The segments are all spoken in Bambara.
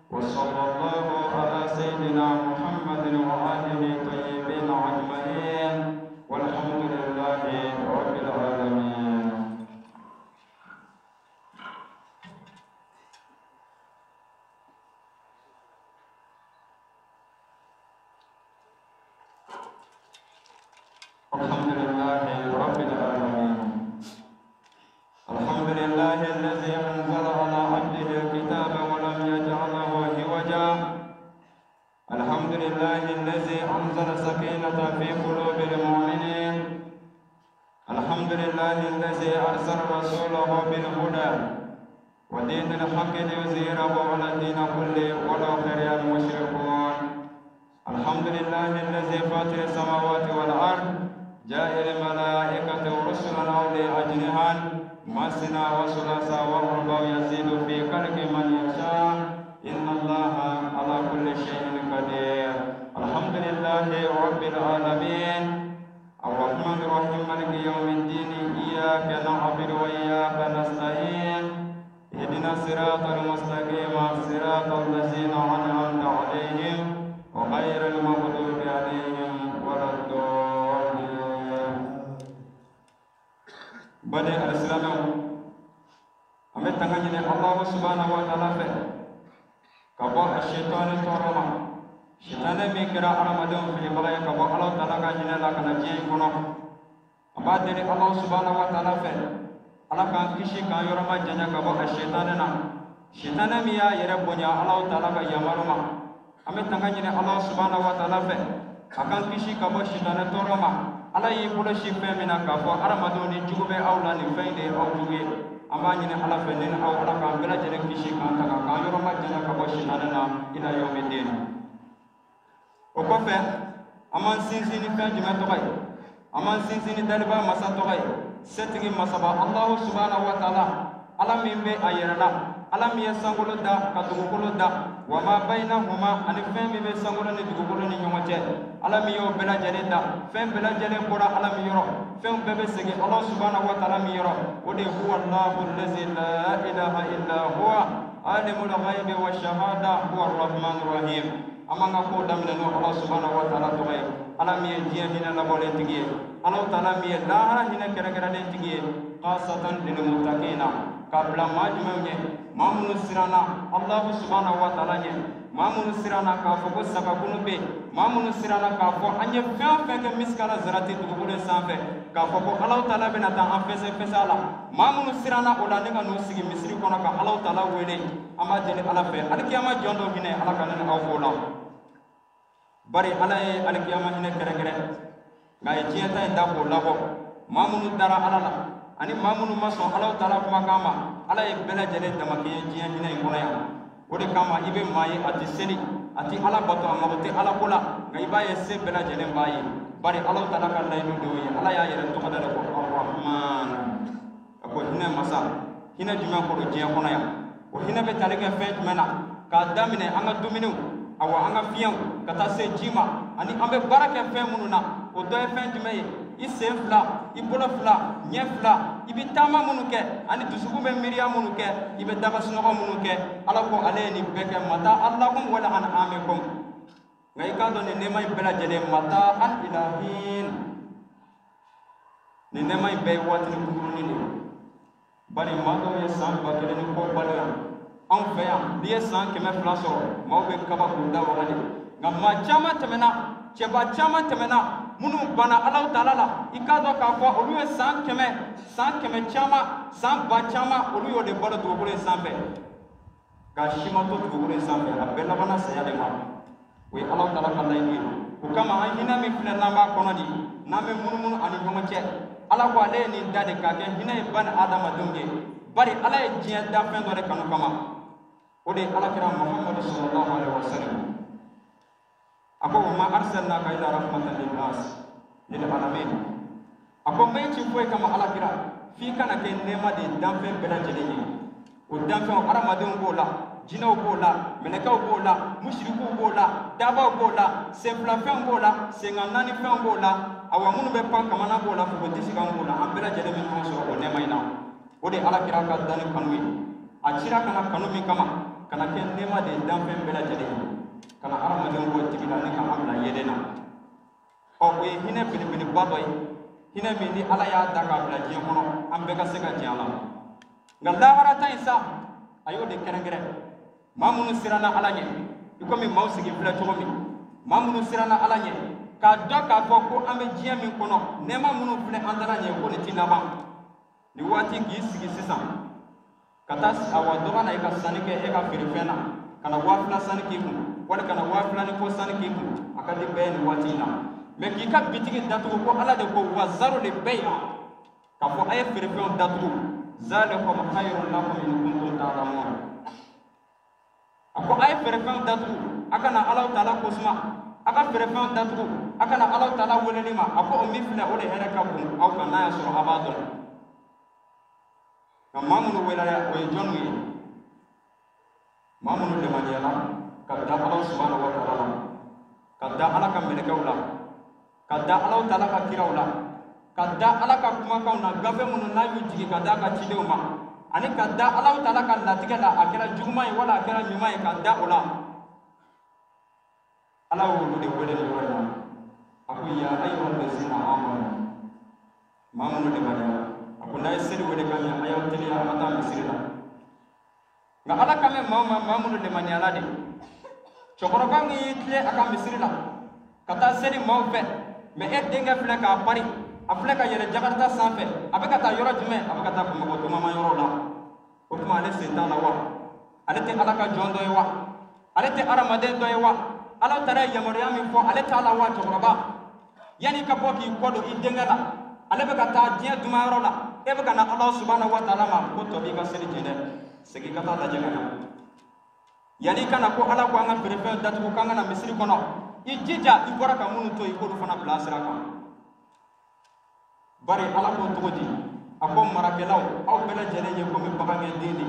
وصلى الله على سيدنا محمد وآله طيبين أجمعين والحمد لله رب العالمين. الحمد لله رب العالمين. الحمد لله الذي أنزل على عبده الكتاب ولم يجعله عوجا. الحمد لله الذي أنزل سكينة في قلوب المؤمنين. الحمد لله الذي أرسل رسوله بالهدى ودين الحق ليظهره على الدين كله ولو كره المشركون. الحمد لله الذي فاطر السماوات والأرض جاء الملائكة رسلا أولي أجنحة مثنى وثلاث ورباع يزيد في خلق من يشاء إن الله على كل شيء قدير. الحمد لله رب العالمين الرحمن الرحيم مالك يوم الدين إياك نعبد وإياك نستعين اهدنا الصراط المستقيم صراط الذين أنعمت عليهم وغير المغضوب عليهم ولا الضالين. بدأ الإسلام أمي تغني الله سبحانه وتعالى كبا الشيطان تورما شيطان ميكرا أرمدون في البلايا كبا الله تعالى كجنا لك نجيء كنا أبا دني الله سبحانه وتعالى الله كان كشي كان يرمى جنا كبا الشيطاننا شيطان ميا يربونيا الله تعالى كيامرما أمي تغني الله سبحانه وتعالى akan kisi kabo shitana toroma ala yi bula shife mina kafo aramado ni jugube awla ni feinde awjuge amani ni ala fenen aw ala ka bela jere kisi kan taka ka yoro ma jana kabo shitana na ila yawmidin o ko fe aman sinsin ni fe jima to bay aman sinsin ni daliba masa to bay setigi masaba allah subhanahu wa taala ala mimbe ayerana ala mi sangolo da ka dugukolo da wa ma bainahuma ani fɛn min bɛ sankolo ni dugukolo ni ɲɔgɔn cɛ ala mi y'o bɛɛ lajɛlen da fɛn bɛɛ lajɛlen bɔra ala min yɔrɔ fɛnw bɛɛ bɛ segin ala subhanahu wa taala min yɔrɔ o de huwa allahu allazi la ilaha illa huwa alimul ghaibi wa shahada huwa arrahmanur rahim an b'an ka kow daminɛ n'o ala subhanahu wa taala tɔgɔ ye ala min ye diɲɛ hinɛ labɔlen tigi ye ala taala min ye lahara hinɛ kɛrɛnkɛrɛnlen tigi ye khasatan lil muttaqina k'a bila maa jumɛnw ɲɛ maa minnu siranna allahu subhanahu wa taala ɲɛ maa minnu siranna k'a fɔ ko sagakunu bɛ yen maa minnu siranna k'a fɔ an ye fɛn o fɛn kɛ misikala zarati dugukolo sanfɛ k'a fɔ ko alahu taala bɛna taa an fɛsɛfɛsɛ a la maa minnu siranna o la ne ka n'u sigi misiri kɔnɔ ka alahu taala wele an b'a deli ala fɛ alikiyama jɔn dɔ hinɛ ala ka ne ni aw b'o la bari ala ye alikiyama hinɛ kɛrɛnkɛrɛn nka a ye diɲɛ ta in da k'o labɔ maa minnu dara ala la ani maa minnu ma sɔn alahu taala kumakan ma ala ye bɛɛ lajɛlen dama kɛ diɲɛ hinɛ in kɔnɔ yan o de kama i bɛ maa ye a tɛ seli a tɛ ala bato a mago tɛ ala ko la nka i b'a ye se bɛɛ lajɛlen b'a ye bari alahu taala ka layidu de y'o ye ala y'a yɛrɛ tɔgɔ da ko arrahman a ko hinɛ masa hinɛ jumɛn ko don diɲɛ kɔnɔ yan o hinɛ bɛ tali kɛ fɛn jumɛn na k'a daminɛ an ka dumuniw awa an ka fiɲɛw ka taa se ji ma ani an bɛ baara kɛ fɛn minnu na o dɔ ye fɛn jumɛn ye i sen fila i bolo fila ɲɛ fila i bɛ taama minnu kɛ ani dusukun bɛ miiriya minnu kɛ i bɛ daga sunɔgɔ minnu kɛ ala ko ale ye nin bɛɛ kɛ mata alakum wala an amikum nka i k'a dɔn nin nɛɛma in bɛɛ lajɛlen mata an ilahin nin nɛɛma in bɛɛ ye waatini kunkurunin de ye bari maa dɔw ye san 1000 ni kɔ balo yan anw fɛ yan n'i ye san 200 sɔrɔ maaw bɛ kaba k'u da waga de nka maa caman tɛmɛna cɛba caman tɛmɛna minnu banna alahu taala la i k'a dɔn k'a fɔ olu ye san 100 caman san 1000 caman olu y'o de balo dugukolo in sanfɛ k'a si ma to dugukolo in sanfɛ a bɛɛ labanna saya de ma o ye alahu taala ka layidu ye o kama an hinɛ min filɛ n'an b'a kɔnɔ de n'an bɛ munumunu ani ɲɔgɔn cɛ ala ko ale ye nin da de k'a kɛ hinɛ ye bani adamadenw ye bari ala ye diɲɛ da fɛn dɔ de kanu kama o de ye alakira muhamadu sallallahu alaihi wasallam a ko wa ma arsalnaka illa rahmatan linnas lil alamin a ko mai ci foyi kama alakira f'i kana kɛ nɛɛma de danfɛn bɛɛ lajɛlen ye o danfɛnw hadamadenw b'o la jinɛw b'o la mɛlɛkɛw b'o la mushrikiw b'o la dabaw b'o la senfilafɛnw b'o la senŋanaanifɛnw b'o la awa minnu bɛ pan kamana b'o la fugotisikanw b'o la an bɛɛ lajɛlen bɛ ɲɔgɔn sɔrɔ o nɛɛma in na o de ye alakira ka danni kanu ye a cira kana kanu min kama kana ke nema de danfen bela jade kana aramaden ko tigila ni ka amla yedena o ko hine bini badoy hine mi ni ala ya daga bla jiya kono ambe ka se ka jala ngalla harata isa ayo de kerengere mamunu sirana ala nye iko mi mausigi bla togomi mamunu sirana ala nye ka doka ko ambe jiya min kono nema munu bla andala nye ko ni tinaba ni wati gi sigi sisan kata awa dogana ika sanike eka firifena kana wafla sanike ku wala kana wafla ni ko sanike ku akadi ben watina me ki ka bitigi datu ko ala de ko wazaru li bay'a ka fo ay firifon datu zalikum khairun lakum in kuntum ta'lamun ako ay firifon datu akana ala taala ko suma aka firifon datu akana ala taala wolelima ako mi fina o de hereka ku aw kana ya sura abadun mamunu welaya way jongi mamunu de maniala kadda Allah subhanahu wa ta'ala kadda ala ka melekawla kadda Allah ta'ala ka kirawla kadda ala ka kuma kauna gafe munu na yu jigi kadda ka chidewma ani kadda Allah ta'ala ka latigala akira jumai wala akira nyumai kadda ula ala wo de wele wala aku ya ayyuhal ladzina amanu mamunu de maniala akunda eseri wede kanya ayaw tele ya mata misirila nga ala kame mamudu de maniala de chokoro kangi tle aka misirila kata seri mawfe me denga fle ka pari afle ka yele jakarta sanfe abe kata yoro jume abe kata ko mo to mama yoro la o tuma ale senta la wa ale te ala ka jondo e wa ale te aramade do e wa ala tara yamoriya mi fo ale ta la wa chokoro ba yani ka boki kodo I denga la ale be kata dia duma yoro la ebe kana Allah subhanahu wa ta'ala ma ko to bi ka seri jene segi kata la jega yani kana ko ala ko anga prefer datu ko kanga na misiri kono ijija ibora ka munu to iko fana blasira ka bari ala ko to godi ako marakelaw aw bela jene ye ko mi bagange dindi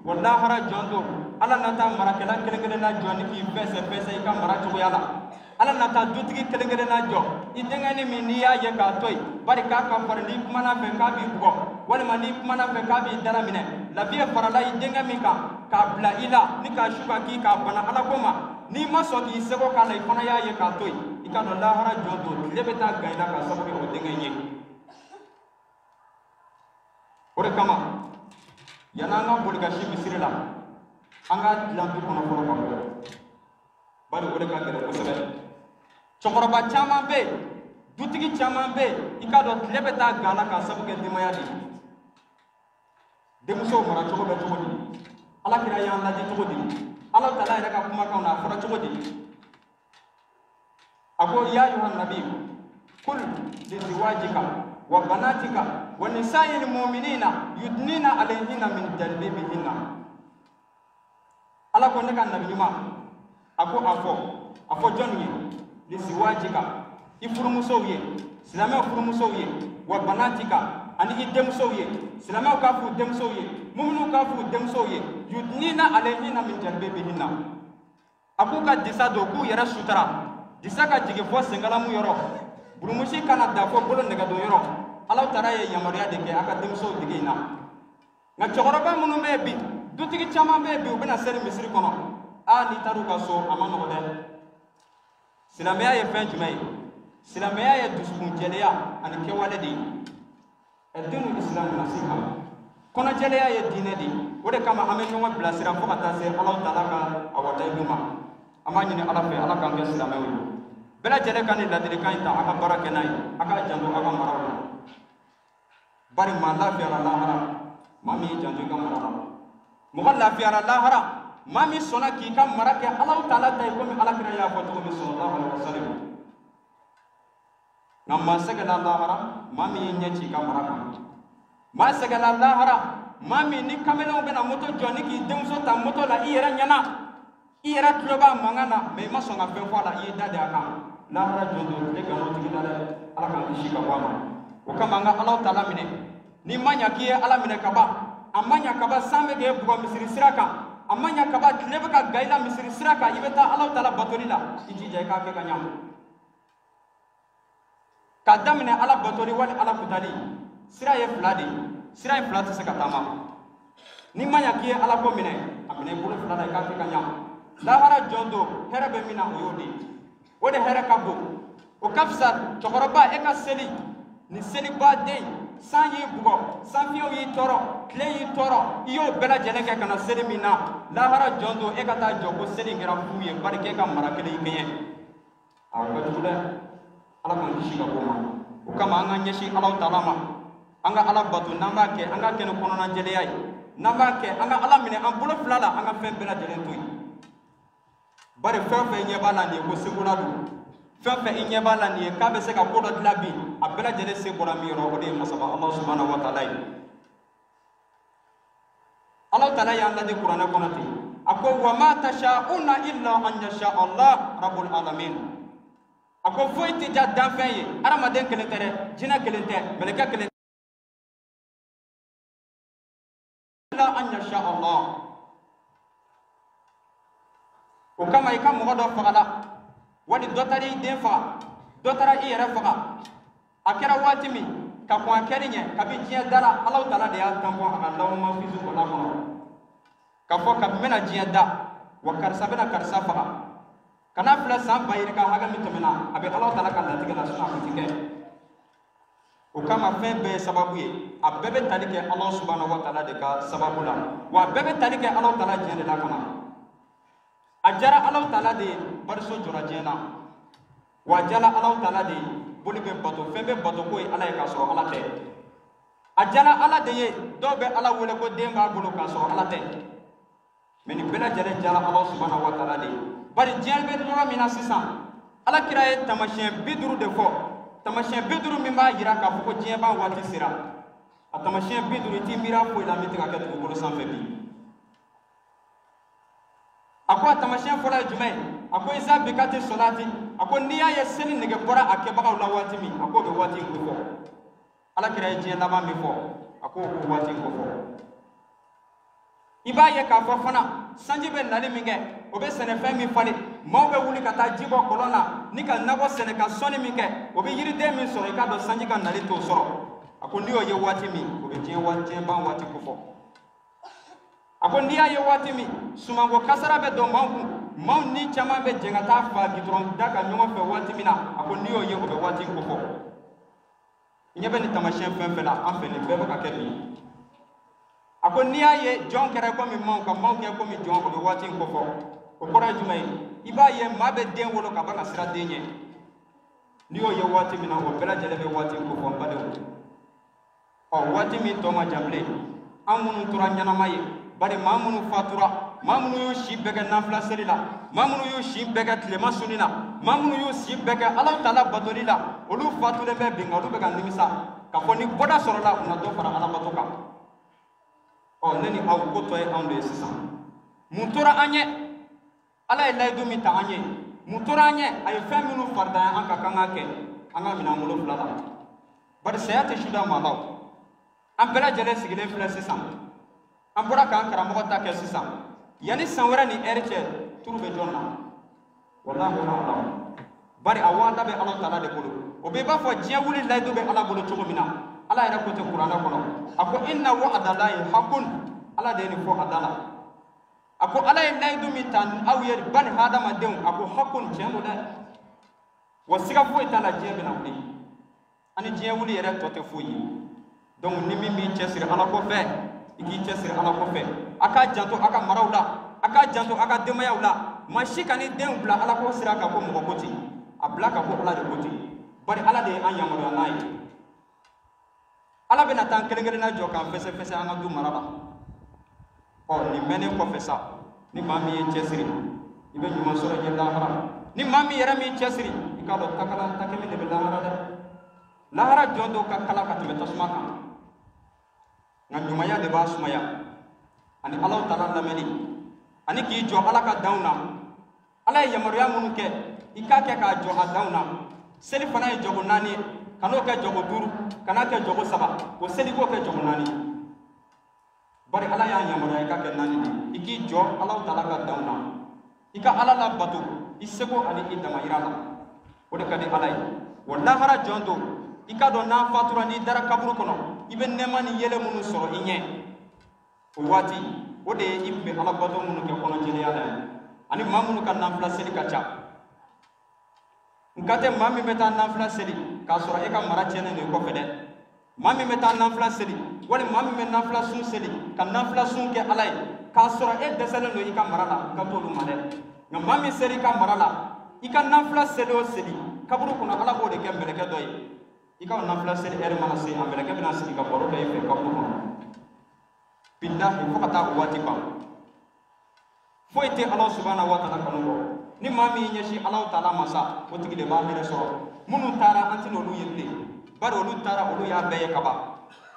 wallahi hara jondo ala nata marakela kele na joni ki pese ka maracho yala ala nata dutigi kele na jo idengani miniya ye ka toy bari ka far ni kuma na fe ka bi bugo wala mani kuma na fe ka bi dara mine la biya farala idenga mika ka bla ila ni ka shuka ki ka bana ala koma ni maso ki sego ka lai fana ya ye ka toy ikano la hara jondo lebeta gaida ka sabo o dengenye ore kama yana nga boli ka shi misirila anga dilantu kono kono ko bari ore ka gere ko sebe chokoroba chama be dutigi chama be ikado lebeta gala ka sabu ke dimaya di demuso mara chogo be chogo di ala kira ya Allah di chogo di ala taala ira ka kuma ka na fara chogo di ako ya yuhan nabi kul li ziwajika wa banatika wa nisa'il mu'minina yudnina alayhinna min jalbibihinna ala ko ne kan nabi nyuma ako afo jonye li ziwajika ifurumuso ye silama furumuso ye wa banatika ani idemso ye silama ka fu demso ye mu'minu ka fu demso ye yudnina alayhinna min jalbibihinna ako ka disado ku yara sutara disaka jige fo sengalamu yoro burumushi kana da fo bolo nega do yoro ala tara ye yamariya de ke aka demso digina nga chogoroba munu mebi dutigi chama mebi ubena seri misiri kono a ni taru ka so amano de silamaya ye fen jumay silamaya ye dusukun jeleya ani kewale di edinu islam nasiha kono jeleya ye dine di ode kama amen no blasira fo kata se Allah taala ka awata duma amani ni ala fe ala kan ke silamaya bela jele kan ni ladiri kan ta aka baraka nay aka jandu aka marawa bari ma lafiya la lahara mami janju ka marawa mo lafiya la lahara mami sona ki ka marake Allah taala tay ko mi ala kira ya ko to mi sallallahu alaihi wasallam ngamma segala lahara mami nyaci ka maraka ma segala lahara mami ni kamelo bena moto joni ki demso ta moto la ira nyana ira tuloba mangana me masonga fe fala yi dade aka lahara jondo de gano tigidale ala kan shika wama o kama nga Allah taala mine ni manya kiye ala mine kaba amanya kaba sambe ge bugo misiri siraka amanya kaba klebe ka gaila misiri siraka ibeta Allah taala batolila iji jay ka ke kanyam kadamine ala batoli wal ala kutali sira ye fladi sira ye flati se katama ni manya kiye ala ko mine amine bulu fula la ka ke kanya lahara jondo hera be mina oyodi wode hera kabo o kafsar chokoroba e ka seli ni seli ba de san yi bugo san fiyo yi toro kle yi toro iyo bela jene ke kana seli mina lahara jondo e ka ta jogo seli ngira fuye barke ka marakele yi kenye awa dule ala kan kishi ka boma o kama anga nyeshi ala taala ma anga ala batu namba ke anga kene kono na jele yai namba ke anga ala mine an bulu flala anga fe bela jele toyi bare fe nye bala ni ko segura du fe nye bala ni ka be se ka kodo dlabi a bela jele se bora mi ro o de masaba Allah subhanahu wa ta'ala Allah ta'ala ya Allah di Qur'an ko nati ako wa ma tasha'una illa an yasha Allah rabbul alamin ako foyti jaddan feye aramaden kelen tere jina kelen te meleka kelen illa an yasha Allah o kama ika mo do fagala wadi dotari den faga dotara i yere faga akera wati mi ka ko akeri nye ka bi jiya dara Allah taala de ya tambo Allahumma fizu wala kono ka fo ka mena jiya da wa karsa bena karsa faga kana fila san bayir ka haga mi temena abe Allah taala ka latige na suna kutike o kama fe be sababu ye abebe talike Allah subhanahu wa taala de ka sababu la wa bebe talike Allah taala jiya de la kama ajara Allah taala de barso jora jena wa jala Allah taala de boli be bato fe be bato ko ala ka so ala te ajala ala de ye do be ala wole ko demba bolo ka so ala te meni bela jala Allah subhanahu wa taala de bari jel be do mina sisan ala kira ye tamashen biduru de fo tamashen biduru min ba yira ka fo ko jeba wati sira a tamashen biduru ti mira fo la mi tika ka to bolo san fe bi akwa tamashen fola jumay ako isa bikati salati ako niya ye seni nege bora ake baga la wati mi ako be wati ko fo ala kira ye jela ba mi fo ako ko wati ko fo iba ye ka fo fana sanji be nali minge o be sene fe mi fali mo be wuli kata jibo kolona ni ka nago sene ka soni minge o be yiri de mi so e ka do sanji ka nali to so ako niyo ye wati mi o be je wati ban wati ko fo ako niya ye wati mi sumango kasara be do maw ni chama be jengata fa gidron daga nyongo fe wati mina ako niyo ye ko be wati ko fo nyebe ni tamashen fenfela an fe ni bebe ka kebi ako niya ye jon kere ko mi maw ke ko mi jon ko be wati ko fo ko kora jumay iba ye mabe den wolo ka banga sira denye niyo ye wati mina o bela jele be wati ko fo bade o wati mi to ma jamle amunu tura nyana maye bari mamunu fatura mamunu yu shi bega nafla selila mamunu yu shi bega tlema sunina mamunu yu shi bega Allah taala batolila olu fatule be binga olu bega nimisa ka foni boda sorola una do fara ala batoka o neni aw ko toy ande sisa mutura anye ala ilay do mi ta anye mutura anye ay feminu farda an ka kanga ke anga mina mulo flala bari sayate shuda malaw am bela jere sigile fla sisa am bora kan karamo ta ke sisa yani sanwara ni erche turu be jonna wallahi a'lam bari awanda be Allah taala de bolo o be ba fo jiya wuli lay do be ala bolo chogo mina ala ira ko te qur'ana kono ako inna wa'dallahi haqqun ala de ni fo adala ako ala lay do mi tan awiyer ban hadama deun ako haqqun jeno de wasiga fo itala jiya bina wuli ani jiya wuli yere to te fo yi donc ni mi chesir ala ko fe iki chesir ala ko fe aka janto aka marawla aka janto aka demayawla mashika ni den bla ala ko sira ka ko mo koti abla ka ko ala de koti bari ala de an yamaro nay ala bena tan kelengere na joka fese fese an du maraba o ni mene ko fesa ni mami ye chesiri ibe nyuma soro je lahara ni mami yere mi chesiri ikalo takala takemi de lahara de lahara jondo ka kala ka teme tasma kan nganyumaya de ba sumaya ani Allah taala lameli ani ki jo ala ka dauna ala ye yamaruya munu ke ikake ka jo adauna seli fana ye jogo nani kano ke jogo duru kana ke jogo saba o seli ko ke jogo nani bari ala ya yamaruya ikake nani ni iki jo Allah taala ka dauna ika ala la batu isego ani idama irala o de kadi ala yi wallahi hara jondo ika do na fatura ni dara kaburu kono ibe nema ni yele munu soro inye o wati o de ye i tun bɛ ala bato minnu kɛ kɔnɔjɛlenya la ani maa minnu ka nafila seli ka ca nka tɛ maa min bɛ taa nafila seli k'a sɔrɔ e ka mara tiɲɛnen don i kɔfɛ dɛ maa min bɛ taa nafila seli wali maa min bɛ nafila sun seli ka nafila sun kɛ ala ye k'a sɔrɔ e dɛsɛlen don i ka mara la ka t'olu ma dɛ nka maa min seli i ka mara la i ka nafila seli o seli kaburu kɔnɔ ala b'o de kɛ mɛlɛkɛ dɔ ye i ka nafila seli ɛri mana se a mɛlɛkɛ bɛna sigi ka baro kɛ i fɛ kaburu kɔnɔ billahi fo ka taa o waati ban foyi tɛ ala subhanahu wa ta'ala kanu kɔ ni maa min ɲɛsin ala ta'ala ma sa o tigi de b'a hɛrɛ sɔrɔ minnu taara an tɛna olu ye bilen bari olu taara olu y'a bɛɛ ye ka ban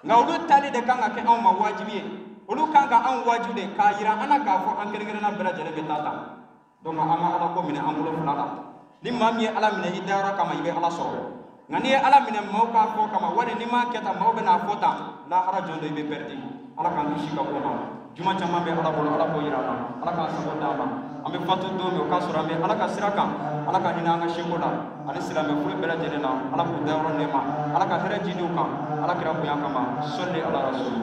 nka olu tali de kan ka kɛ anw ma wajibi ye olu kan ka anw wajibi de k'a yira an na k'a fɔ an kɛrɛnkɛrɛnna bɛɛ lajɛlen bɛ taa ta donc an ka ala ko minɛ an bolo fila la ni maa min ye ala minɛ i dayɔrɔ kama i bɛ ala sɔrɔ nka n'i ye ala minɛ maaw k'a fɔ kama wali n'i m'a kɛ tan maaw bɛ n'a fɔ tan lahara jɔn dɔ i bɛ pɛridi ala k'an kisi ka bɔ ma juma caman bɛ ala bolo ala k'o yira an na ala k'an sago d'a ma an bɛ fatu don min o k'a sɔrɔ an bɛ ala ka sira kan ala ka hinɛ an ka seko la ani silamɛ foyi bɛɛ lajɛlen na ala k'u dayɔrɔ nɛɛma ala ka hɛrɛ jidiw kan ala kira bonya kama sɔli ala rasul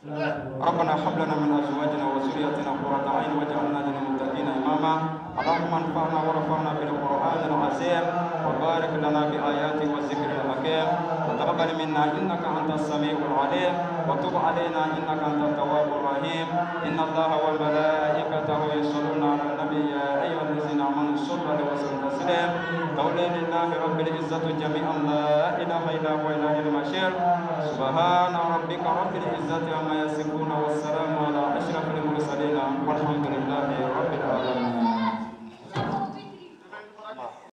ربنا هب لنا من ازواجنا وذرياتنا قرة اعين واجعلنا للمتقين اماما اللهم انفعنا ورفعنا بالقران العظيم وبارك لنا باياته والذكر الحكيم وتقبل منا انك انت السميع العليم وتب علينا انك انت التواب الرحيم ان الله وملائكته يصلون على النبي يا ايها الذين امنوا صلوا عليه وسلموا تسليما قولا لله رب العزه جميعا لا اله الا هو اله المشير سبحان ربك رب العزه عما يصفون والسلام على اشرف المرسلين والحمد لله رب العالمين.